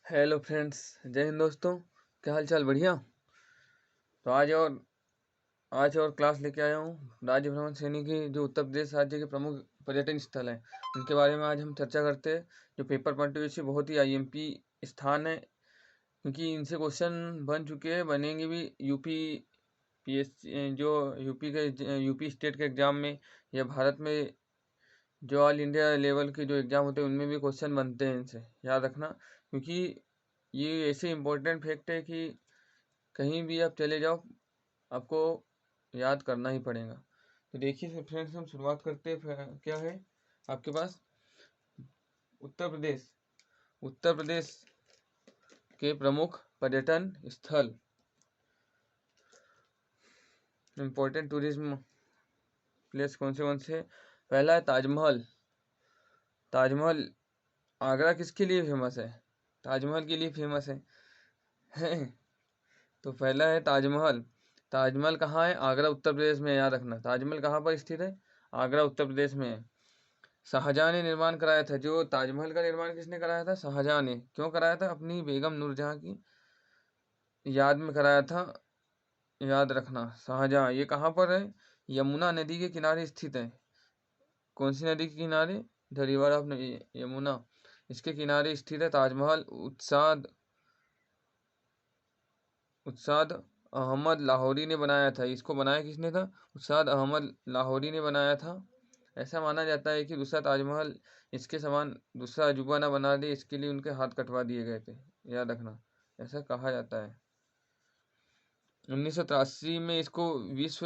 Hello friends, जय हिंद दोस्तों। क्या हाल चाल? बढ़िया। तो आज और क्लास लेके आया हूँ राज्य भ्रमण श्रेणी की, जो उत्तर प्रदेश राज्य के प्रमुख पर्यटन स्थल हैं उनके बारे में आज हम चर्चा करते हैं। जो पेपर पॉइंट ऑफ व्यू से बहुत ही आईएमपी स्थान है, क्योंकि इनसे क्वेश्चन बन चुके हैं, बनेंगे भी। यूपी पीएससी, जो यूपी स्टेट के एग्जाम में या भारत में जो ऑल इंडिया लेवल के जो एग्जाम होते हैं उनमें भी क्वेश्चन बनते हैं, इनसे याद रखना। क्योंकि ये ऐसे इम्पोर्टेंट फैक्ट है कि कहीं भी आप चले जाओ, आपको याद करना ही पड़ेगा। तो देखिए फ्रेंड्स, हम शुरुआत करते हैं। क्या है आपके पास? उत्तर प्रदेश। उत्तर प्रदेश के प्रमुख पर्यटन स्थल, इम्पोर्टेंट टूरिज्म प्लेस कौन से? पहला है ताजमहल। ताजमहल आगरा किसके लिए फेमस है? ताजमहल के लिए फेमस है। तो पहला है ताजमहल। ताजमहल कहाँ है? आगरा उत्तर प्रदेश में, याद रखना। ताजमहल कहाँ पर स्थित है? आगरा उत्तर प्रदेश में है। शाहजहां ने निर्माण कराया था। जो ताजमहल का निर्माण किसने कराया था? शाहजहां ने। क्यों कराया था? अपनी बेगम नूरजहां की याद में कराया था, याद रखना। शाहजहां। ये कहाँ पर है? यमुना नदी के किनारे स्थित है। कौन सी नदी के किनारे? द रिवर ऑफ यमुना, इसके किनारे स्थित है ताजमहल। उत्साद अहमद लाहौरी ने बनाया था। इसको बनाया किसने था? उत्साद अहमद लाहौरी ने बनाया था। ऐसा माना जाता है कि दूसरा ताजमहल इसके समान दूसरा अजूबा ना बना दे, इसके लिए उनके हाथ कटवा दिए गए थे, याद रखना। ऐसा कहा जाता है। 1983 में इसको विश्व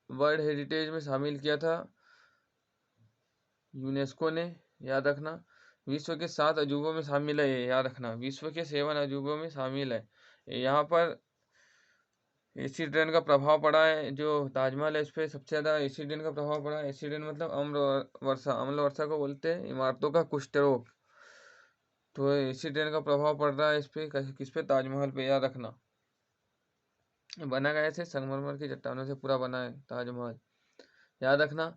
वर्ल्ड हेरिटेज में शामिल किया था यूनेस्को ने, याद रखना। विश्व के 7 अजूबों में शामिल है ये, याद रखना। विश्व के 7 अजूबों में शामिल है। यहाँ पर एसिड रेन का प्रभाव पड़ा है। जो ताजमहल है इस पर सबसे ज़्यादा एसिड रेन का प्रभाव पड़ा है। एसिड रेन मतलब अम्ल वर्षा। अम्ल वर्षा को बोलते हैं इमारतों का कुष्ठ रोग। तो एसिड रेन का प्रभाव पड़ रहा है इस पे, किस पे? ताजमहल पे, याद रखना। बना गया से संगमरमर की चट्टानों से पूरा बना है ताजमहल, याद रखना।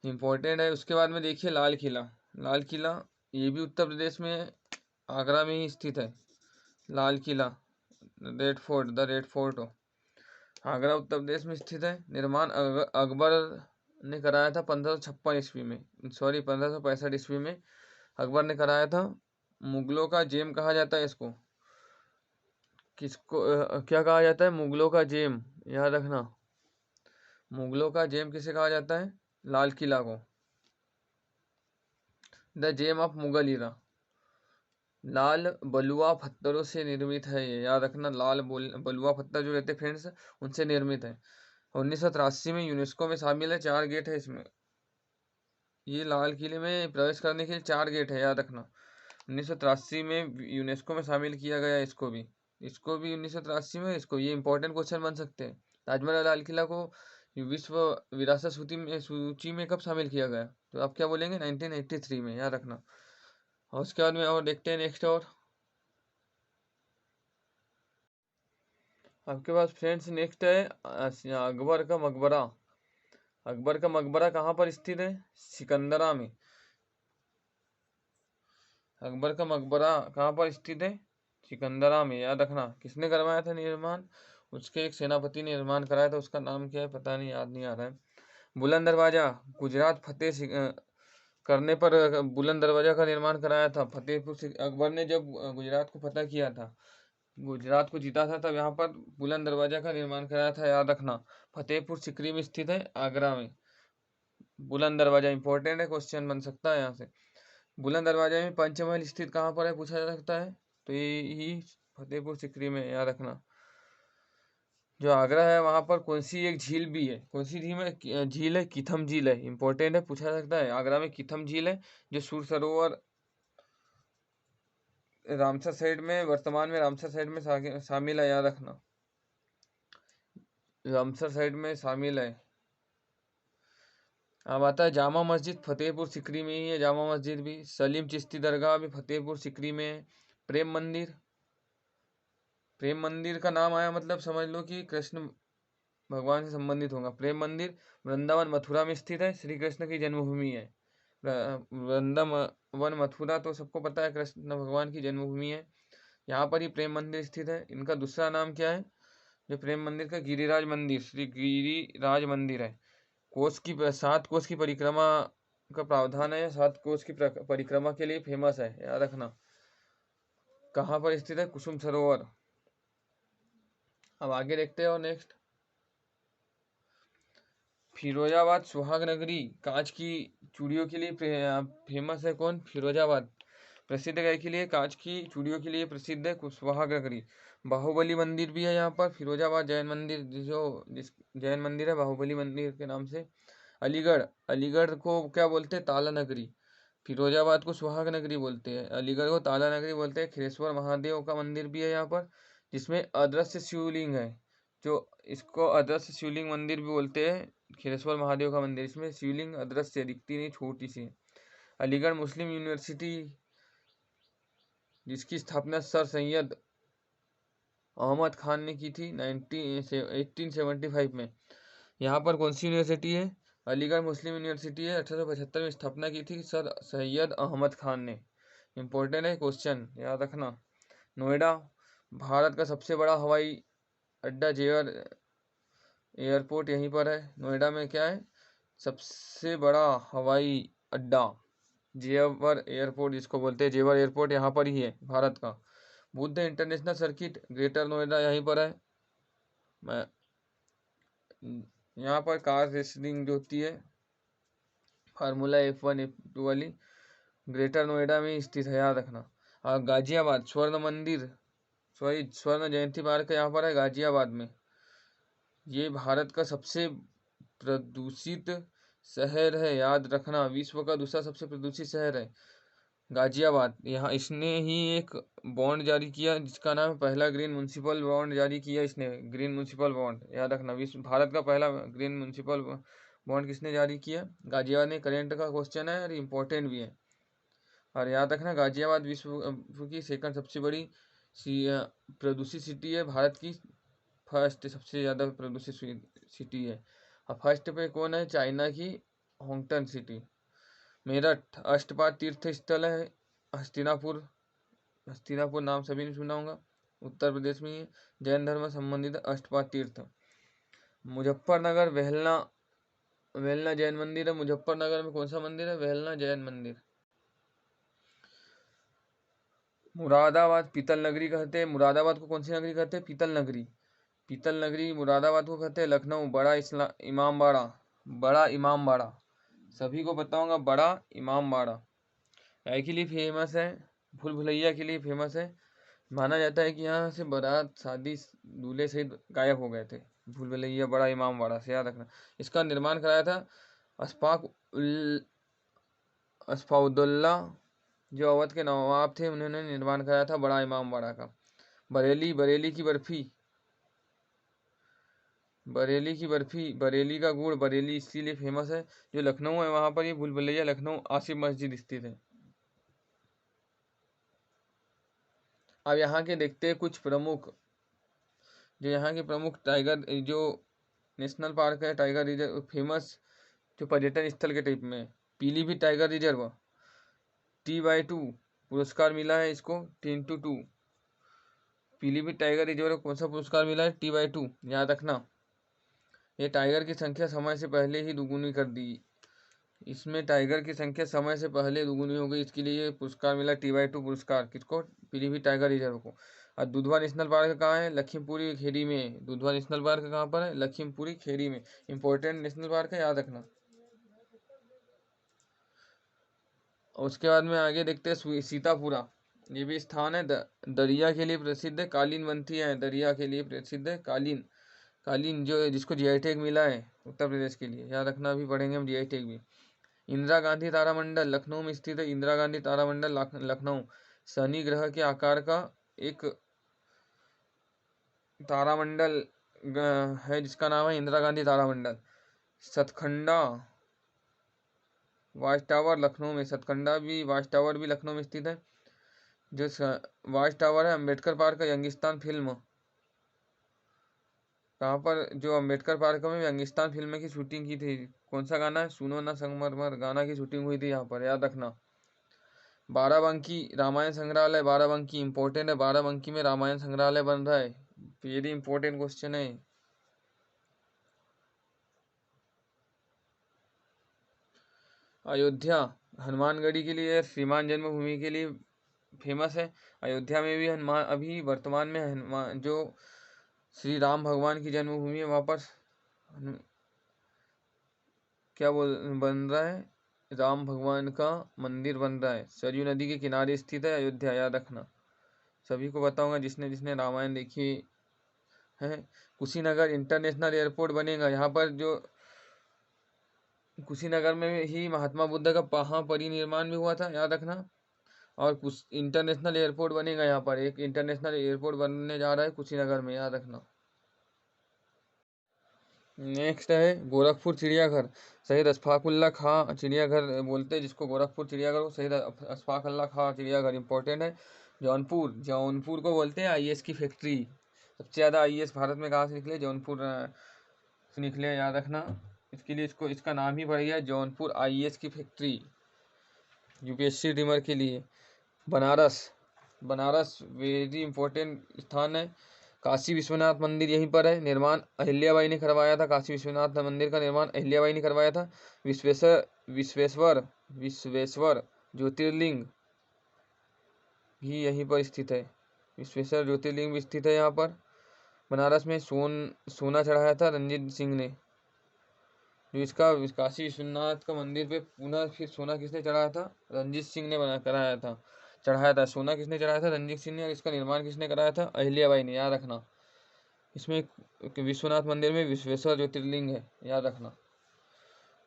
इम्पोर्टेंट है। उसके बाद में देखिए लाल किला। लाल किला ये भी उत्तर प्रदेश में, आगरा में ही स्थित है। लाल किला, रेड फोर्ट हो, आगरा उत्तर प्रदेश में स्थित है। निर्माण अकबर ने कराया था 1556 ईस्वी में, सॉरी 1565 ईस्वी में अकबर ने कराया था। मुगलों का जेम कहा जाता है इसको। किसको क्या कहा जाता है? मुगलों का जेम, याद रखना। मुगलों का जेम किसे कहा जाता है? लाल किला को। द जेम ऑफ मुगल इरा। लाल बलुआ पत्थरों से निर्मित है ये, याद रखना। बलुआ पत्थर जो रहते फ्रेंड्स, उनसे निर्मित है। 1983 में यूनेस्को में शामिल है। 4 गेट है इसमें। ये लाल किले में प्रवेश करने के लिए 4 गेट है, याद रखना। 1983 में यूनेस्को में शामिल किया गया इसको भी 1983 में। इसको ये इंपॉर्टेंट क्वेश्चन बन सकते हैं। ताजमहल और लाल किला को विश्व विरासत सूची में कब शामिल किया गया? तो आप क्या बोलेंगे? 1983 में, याद रखना। और उसके बाद में और देखते हैं नेक्स्ट। और आपके पास फ्रेंड्स नेक्स्ट है अकबर का मकबरा। अकबर का मकबरा कहाँ पर स्थित है? सिकंदरा में। अकबर का मकबरा कहाँ पर स्थित है? सिकंदरा में, याद रखना। किसने करवाया था निर्माण? उसके एक सेनापति ने निर्माण कराया था। उसका नाम क्या है पता नहीं, याद नहीं आ रहा है। बुलंद दरवाजा, गुजरात करने पर बुलंद दरवाजा का निर्माण कराया था। अकबर ने जब गुजरात को फतेह किया था, गुजरात को जीता था, तब यहाँ पर बुलंद दरवाजा का निर्माण कराया था, याद रखना। फतेहपुर सिकरी में स्थित है, आगरा में। बुलंद दरवाजा इंपॉर्टेंट है, क्वेश्चन बन सकता है यहाँ से। बुलंद दरवाजा में पंचमहल स्थित कहाँ पर है, पूछा जा सकता है। तो ये फतेहपुर सिकरी में, याद रखना। जो आगरा है वहाँ पर कौन सी एक झील भी है? कौन सी झील है? कीथम झील है। इंपॉर्टेंट है, पूछा जा सकता है। आगरा में कीथम झील है, जो सूर सरोवर रामसर साइड में, वर्तमान में रामसर साइड में शामिल है, याद रखना। रामसर साइड में शामिल है। अब आता है जामा मस्जिद। फतेहपुर सिकरी में ही है जामा मस्जिद भी। सलीम चिश्ती दरगाह भी फतेहपुर सिकरी में है। प्रेम मंदिर, प्रेम मंदिर का नाम आया मतलब समझ लो कि कृष्ण भगवान से संबंधित होगा। प्रेम मंदिर वृंदावन मथुरा में स्थित है, श्री कृष्ण की जन्मभूमि है। वृंदावन मथुरा तो सबको पता है, कृष्ण भगवान की जन्मभूमि है। यहाँ पर ही प्रेम मंदिर स्थित है। इनका दूसरा नाम क्या है जो प्रेम मंदिर का? गिरिराज मंदिर, श्री गिरिराज मंदिर है। कोस की 7 कोस की परिक्रमा का प्रावधान है, 7 कोस की परिक्रमा के लिए फेमस है, याद रखना। कहाँ पर स्थित है? कुसुम सरोवर। अब आगे देखते हैं और नेक्स्ट, फिरोजाबाद सुहाग नगरी कांच की चूड़ियों के लिए फेमस है। कौन? फिरोजाबाद। प्रसिद्ध है के लिए? कांच की चूड़ियों के लिए प्रसिद्ध है सुहाग नगरी। बाहुबली मंदिर भी है यहाँ पर। फिरोजाबाद जैन मंदिर, जिस जैन मंदिर है बाहुबली मंदिर के नाम से। अलीगढ़, अलीगढ़ को क्या बोलते हैं? ताला नगरी। फिरोजाबाद को सुहाग नगरी बोलते हैं, अलीगढ़ को ताला नगरी बोलते हैं। खिरेश्वर महादेव का मंदिर भी है यहाँ पर, जिसमें अदृश्य शिवलिंग है, जो इसको अदृश्य शिवलिंग मंदिर भी बोलते हैं। खिरेश्वर महादेव का मंदिर, इसमें शिवलिंग अदृश्य दिखती नहीं, छोटी सी। अलीगढ़ मुस्लिम यूनिवर्सिटी, जिसकी स्थापना सर सैयद अहमद खान ने की थी 1875 में। यहाँ पर कौन सी यूनिवर्सिटी है? अलीगढ़ मुस्लिम यूनिवर्सिटी है। 1875 में स्थापना की थी सर सैयद अहमद खान ने। इम्पोर्टेंट है क्वेश्चन, याद रखना। नोएडा, भारत का सबसे बड़ा हवाई अड्डा, जेवर एयरपोर्ट यहीं पर है। नोएडा में क्या है? सबसे बड़ा हवाई अड्डा, जेवर एयरपोर्ट जिसको बोलते हैं, जेवर एयरपोर्ट यहाँ पर ही है, भारत का। Buddha international circuit, greater Noida यहीं पर है। मैं यहाँ पर कार रेसिंग जो होती है, फार्मूला F1 F2 वाली, ग्रेटर नोएडा में स्थित है, याद रखना। और गाजियाबाद स्वर्ण मंदिर, सॉरी स्वर्ण जयंती पार्क यहाँ पर है गाजियाबाद में। ये भारत का सबसे प्रदूषित शहर है, याद रखना। विश्व का दूसरा सबसे प्रदूषित शहर है गाजियाबाद। यहाँ इसने ही एक बॉन्ड जारी किया जिसका नाम है पहला ग्रीन म्यूनसिपल बॉन्ड जारी किया इसने, ग्रीन म्यूनसिपल बॉन्ड, याद रखना। विश्व भारत का पहला ग्रीन म्यूनसिपल बॉन्ड किसने जारी किया? गाजियाबाद ने। करेंट का क्वेश्चन है और इम्पोर्टेंट भी है। और याद रखना गाजियाबाद विश्व की सेकंड सबसे बड़ी प्रदूषित सिटी है, भारत की फर्स्ट सबसे ज़्यादा प्रदूषित सिटी है। और फर्स्ट पे कौन है? चाइना की होंगटन सिटी। मेरठ अष्टपाद तीर्थ स्थल है, हस्तिनापुर, हस्तिनापुर नाम सभी ने सुना होगा, उत्तर प्रदेश में ही जैन धर्म संबंधित अष्टपाद तीर्थ। मुजफ्फरनगर वेहलना, वेलना जैन मंदिर है। मुजफ्फरनगर में कौन सा मंदिर है? वेहलना जैन मंदिर। मुरादाबाद पीतल नगरी कहते हैं। मुरादाबाद को कौन सी नगरी कहते हैं? पीतल नगरी। पीतल नगरी मुरादाबाद को कहते हैं। लखनऊ बड़ा इमामबाड़ा, बड़ा इमामबाड़ा सभी को पता होगा, बड़ा इमामबाड़ा के लिए फेमस है, भूल भुलैया के लिए फेमस है। माना जाता है कि यहाँ से बारात, शादी, दूल्हे सहित गायब हो गए थे। भूल भुलैया बड़ा इमामबाड़ा से याद रखना। इसका निर्माण कराया था असफाउद्दौला, जो अवध के नवाब थे, उन्होंने निर्माण कराया था बड़ा इमामबाड़ा का। बरेली, बरेली की बर्फी, बरेली की बर्फी, बरेली का गुड़, बरेली इसीलिए फेमस है। जो लखनऊ है वहाँ पर ये भूल भुलैया लखनऊ आसिफ मस्जिद स्थित है। अब यहाँ के देखते हैं कुछ प्रमुख, जो यहाँ के प्रमुख टाइगर, जो नेशनल पार्क है, टाइगर रिजर्व, फेमस जो पर्यटन स्थल के टाइप में। पीलीभीत टाइगर रिजर्व T/2 पुरस्कार मिला है इसको, 10/2। पीलीभीत टाइगर रिजर्व को कौन सा पुरस्कार मिला है? T/2, याद रखना। ये टाइगर की संख्या समय से पहले ही दुगुनी कर दी, इसमें टाइगर की संख्या समय से पहले दुगुनी हो गई, इसके लिए पुरस्कार मिला T/2 पुरस्कार। किसको? पीलीभीत टाइगर रिजर्व को। और दुधवा नेशनल पार्क कहाँ है? लखीमपुरी खेड़ी में। दुधवा नेशनल पार्क कहाँ पर है? लखीमपुरी खेड़ी में। इंपॉर्टेंट नेशनल पार्क है, याद रखना। उसके बाद में आगे देखते हैं सीतापुरा, ये भी स्थान है, दरिया के लिए प्रसिद्ध है। कालीन बनती है, दरिया के लिए प्रसिद्ध है। कालीन, कालीन जो है जिसको GI टैग मिला है उत्तर प्रदेश के लिए, याद रखना। अभी पढ़ेंगे हम GI टैग भी। इंदिरा गांधी तारामंडल लखनऊ में स्थित है। इंदिरा गांधी तारामंडल लखनऊ शनि ग्रह के आकार का एक तारामंडल है जिसका नाम है इंदिरा गांधी तारामंडल। सतखंडा वॉच टावर लखनऊ में, सतखंडा भी वॉच टावर भी लखनऊ में स्थित है। जो वॉच टावर है अम्बेडकर पार्क का यंगिस्तान फिल्म कहाँ पर जो अम्बेडकर पार्क में यंगिस्तान फिल्म की शूटिंग की थी। कौन सा गाना है, सुनो ना संगमरमर गाना की शूटिंग हुई थी यहाँ पर, याद रखना। बाराबंकी रामायण संग्रहालय, बाराबंकी इंपॉर्टेंट है, बाराबंकी में रामायण संग्रहालय बन रहा है, वेरी इंपॉर्टेंट क्वेश्चन है। अयोध्या हनुमानगढ़ी के लिए, श्रीमान जन्मभूमि के लिए फेमस है। अयोध्या में भी हनुमान, अभी वर्तमान में हनुमान जो श्री राम भगवान की जन्मभूमि है, वहाँ पर क्या बन रहा है, राम भगवान का मंदिर बन रहा है। सरयू नदी के किनारे स्थित है अयोध्या, याद रखना। सभी को बताऊंगा जिसने जिसने रामायण देखी है। कुशीनगर इंटरनेशनल एयरपोर्ट बनेगा यहाँ पर, जो कुशीनगर में ही महात्मा बुद्ध का परिनिर्माण भी हुआ था, याद रखना। और कुछ इंटरनेशनल एयरपोर्ट बनेगा यहाँ पर, एक इंटरनेशनल एयरपोर्ट बनने जा रहा है कुशीनगर में, याद रखना। नेक्स्ट है गोरखपुर चिड़ियाघर, शहीद अशफाकुल्ला खां चिड़ियाघर बोलते हैं जिसको, गोरखपुर चिड़ियाघर को शहीद अशफाकुल्ला खां चिड़ियाघर इंपॉर्टेंट है। जौनपुर, जौनपुर को बोलते हैं आईएएस की फैक्ट्री। सबसे ज़्यादा आईएएस भारत में कहाँ से निकले, जौनपुर से निकले, याद रखना। इसके लिए इसको इसका नाम ही पड़ गया जौनपुर आईएएस की फैक्ट्री, यूपीएससी डिमर के लिए। बनारस, बनारस वेरी इंपॉर्टेंट स्थान है। काशी विश्वनाथ मंदिर यहीं पर है, निर्माण अहिल्याबाई ने करवाया था। काशी विश्वनाथ मंदिर का निर्माण अहिल्याबाई ने करवाया था। विश्वेश्वर विश्वेश्वर विश्वेश्वर ज्योतिर्लिंग भी यहीं पर स्थित है। विश्वेश्वर ज्योतिर्लिंग भी स्थित है यहाँ पर। बनारस में सोना चढ़ाया था रंजीत सिंह ने। जो इसका काशी विश्वनाथ का मंदिर पे पुनः फिर सोना किसने चढ़ाया था, रंजीत सिंह ने बना कराया था, चढ़ाया था। सोना किसने चढ़ाया था, रंजीत सिंह ने। और इसका निर्माण किसने कराया था, अहिल्याबाई ने, याद रखना। इसमें विश्वनाथ मंदिर में विश्वेश्वर ज्योतिर्लिंग है, याद रखना।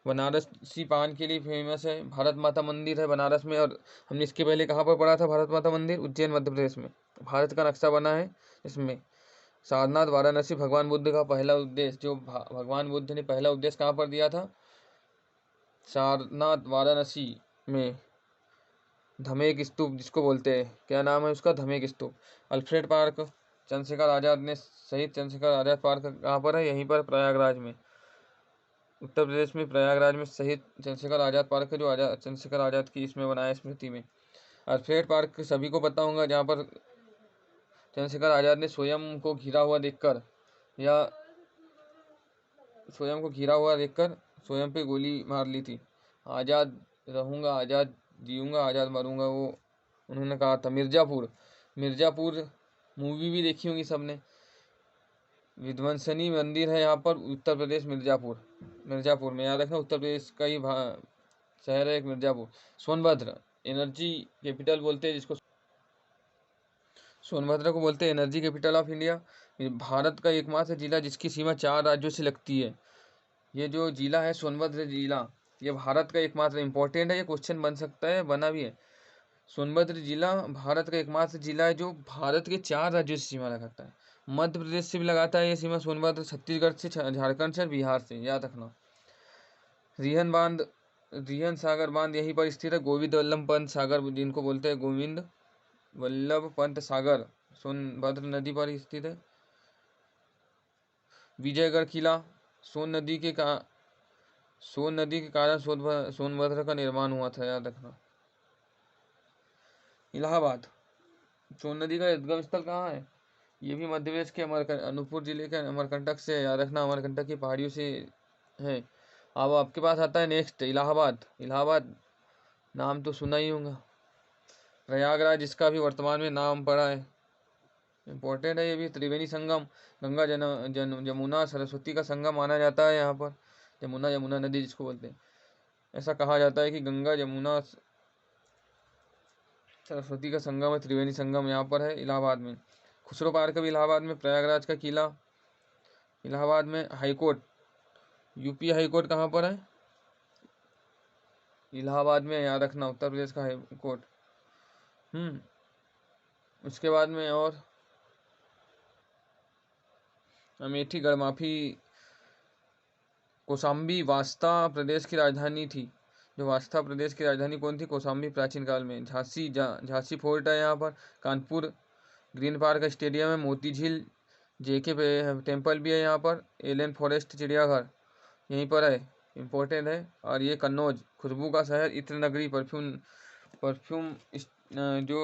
बनारसी पान के लिए फेमस है। भारत माता मंदिर है बनारस में। और हमने इसके पहले कहाँ पर पढ़ा था भारत माता मंदिर, उज्जैन मध्य प्रदेश में। भारत का नक्शा बना है इसमें। सारनाथ वाराणसी, भगवान बुद्ध का पहला उपदेश, जो भगवान बुद्ध ने पहला उपदेश कहाँ पर दिया था, सारनाथ वाराणसी में। धमेक स्तूप जिसको बोलते हैं, क्या नाम है उसका, धमेक स्तूप। अल्फ्रेड पार्क, चंद्रशेखर आजाद ने शहीद चंद्रशेखर आजाद पार्क कहाँ पर है, यहीं पर प्रयागराज में, उत्तर प्रदेश में प्रयागराज में शहीद चंद्रशेखर आजाद पार्क है, जो चंद्रशेखर आजाद की इसमें बनाया स्मृति में। अल्फ्रेड पार्क सभी को पता होगा, जहाँ पर चंद्रशेखर आजाद ने स्वयं को घिरा हुआ देखकर स्वयं पे गोली मार ली थी। आज़ाद रहूँगा, आज़ाद जीऊँगा, आज़ाद मरूँगा, वो उन्होंने कहा था। मिर्ज़ापुर मूवी भी देखी होंगी सबने। विध्वंसनी मंदिर है यहाँ पर, उत्तर प्रदेश मिर्ज़ापुर में, याद रखना। उत्तर प्रदेश का ही शहर है एक मिर्ज़ापुर। सोनभद्र एनर्जी कैपिटल बोलते हैं जिसको, सोनभद्र को बोलते हैं energy capital of India. Bharat का एकमात्र जिला जिसकी सीमा 4 राज्यों से लगती है। ये जो जिला है सोनभद्र जिला, ये भारत का एकमात्र, इंपॉर्टेंट है, ये क्वेश्चन बन सकता है, बना भी है। सोनभद्र जिला भारत का एकमात्र जिला है जो भारत के 4 राज्यों से सीमा लगाता है। मध्य प्रदेश से भी लगाता है ये सीमा सोनभद्र, छत्तीसगढ़ से, झारखंड से और बिहार से, याद रखना। रिहन सागर बांध यहीं पर स्थित है। गोविंद वल्लभ पंत सागर जिनको बोलते हैं, गोविंद वल्लभ पंत सागर, सोनभद्र नदी पर स्थित है। विजयगढ़ किला, सोन नदी के कारण सोनभद्र का निर्माण हुआ था, याद रखना। इलाहाबाद, सोन नदी का उद्गम स्थल कहाँ है, ये भी मध्य प्रदेश के अनूपपुर जिले के अमरकंटक से, याद रखना, अमरकंटक की पहाड़ियों से है। अब आपके पास आता है नेक्स्ट इलाहाबाद नाम तो सुना ही होगा। प्रयागराज जिसका भी वर्तमान में नाम पड़ा है, इम्पोर्टेंट है ये भी। त्रिवेणी संगम, गंगा जमुना सरस्वती का संगम माना जाता है यहाँ पर। यमुना नदी जिसको बोलते हैं। ऐसा कहा जाता है कि गंगा जमुना सरस्वती का संगम है, त्रिवेणी संगम यहाँ पर है इलाहाबाद में। खुसरो पार्क भी इलाहाबाद में। प्रयागराज का किला इलाहाबाद में। हाईकोर्ट, यूपी हाईकोर्ट कहाँ पर है, इलाहाबाद में, याद रखना, उत्तर प्रदेश का हाईकोर्ट। उसके बाद में और अमेठी गढ़माफी, कौशाम्बी वास्ता प्रदेश की राजधानी थी। जो वास्ता प्रदेश की राजधानी कौन थी, कौशाम्बी, प्राचीन काल में। झांसी फोर्ट है यहाँ पर। कानपुर ग्रीन पार्क स्टेडियम है। मोती झील जेके टेम्पल भी है यहाँ पर, एलियन फॉरेस्ट चिड़ियाघर यहीं पर है, इम्पोर्टेंट है। और ये कन्नौज, खुशबू का शहर, इत्र नगरी, परफ्यूम परफ्यूम जो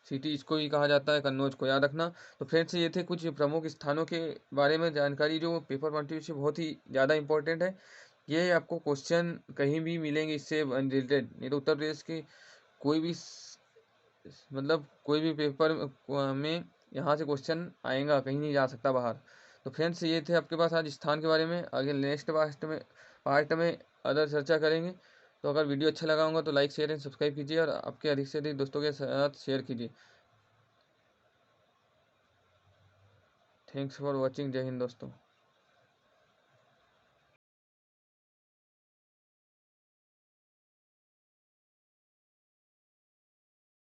सिटी इसको ही कहा जाता है, कन्नौज को याद रखना। तो फ्रेंड्स ये थे कुछ प्रमुख स्थानों के बारे में जानकारी जो पेपर पॉइंट ऑफ व्यू से बहुत ही ज़्यादा इंपॉर्टेंट है। ये आपको क्वेश्चन कहीं भी मिलेंगे इससे रिलेटेड, नहीं तो उत्तर प्रदेश के कोई भी मतलब कोई भी पेपर में यहाँ से क्वेश्चन आएगा, कहीं नहीं जा सकता बाहर। तो फ्रेंड्स ये थे आपके पास आज स्थान के बारे में। आगे नेक्स्ट पार्ट में अदर चर्चा करेंगे। तो अगर वीडियो अच्छा लगा होगा तो लाइक शेयर एंड सब्सक्राइब कीजिए और आपके अधिक से अधिक दोस्तों के साथ शेयर कीजिए। Thanks for watching. जय हिंद दोस्तों।